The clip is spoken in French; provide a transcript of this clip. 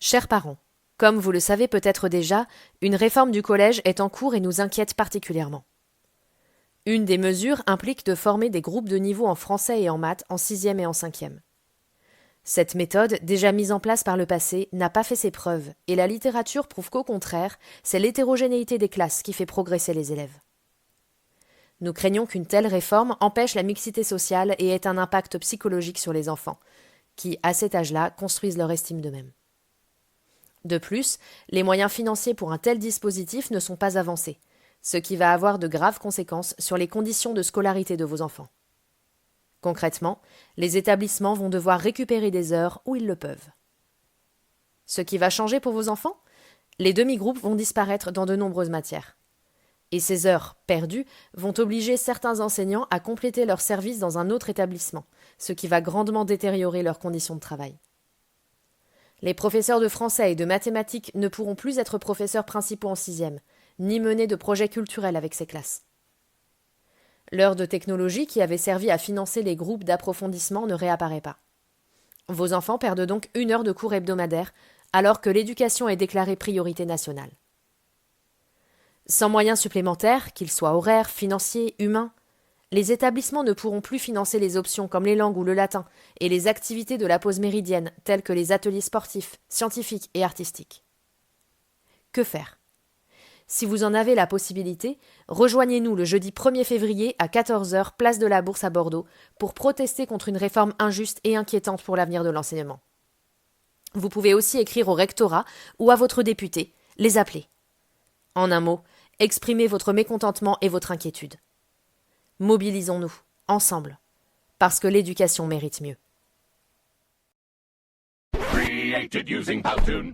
Chers parents, comme vous le savez peut-être déjà, une réforme du collège est en cours et nous inquiète particulièrement. Une des mesures implique de former des groupes de niveau en français et en maths en 6e et en 5e. Cette méthode, déjà mise en place par le passé, n'a pas fait ses preuves, et la littérature prouve qu'au contraire, c'est l'hétérogénéité des classes qui fait progresser les élèves. Nous craignons qu'une telle réforme empêche la mixité sociale et ait un impact psychologique sur les enfants, qui, à cet âge-là, construisent leur estime d'eux-mêmes. De plus, les moyens financiers pour un tel dispositif ne sont pas avancés, ce qui va avoir de graves conséquences sur les conditions de scolarité de vos enfants. Concrètement, les établissements vont devoir récupérer des heures où ils le peuvent. Ce qui va changer pour vos enfants ? Les demi-groupes vont disparaître dans de nombreuses matières. Et ces heures perdues vont obliger certains enseignants à compléter leur service dans un autre établissement, ce qui va grandement détériorer leurs conditions de travail. Les professeurs de français et de mathématiques ne pourront plus être professeurs principaux en 6e, ni mener de projets culturels avec ces classes. L'heure de technologie qui avait servi à financer les groupes d'approfondissement ne réapparaît pas. Vos enfants perdent donc 1 heure de cours hebdomadaires, alors que l'éducation est déclarée priorité nationale. Sans moyens supplémentaires, qu'ils soient horaires, financiers, humains, les établissements ne pourront plus financer les options comme les langues ou le latin et les activités de la pause méridienne telles que les ateliers sportifs, scientifiques et artistiques. Que faire ? Si vous en avez la possibilité, rejoignez-nous le jeudi 1er février à 14 heures, place de la Bourse à Bordeaux, pour protester contre une réforme injuste et inquiétante pour l'avenir de l'enseignement. Vous pouvez aussi écrire au rectorat ou à votre député, les appeler. En un mot, exprimez votre mécontentement et votre inquiétude. Mobilisons-nous, ensemble, parce que l'éducation mérite mieux. Created using Powtoon.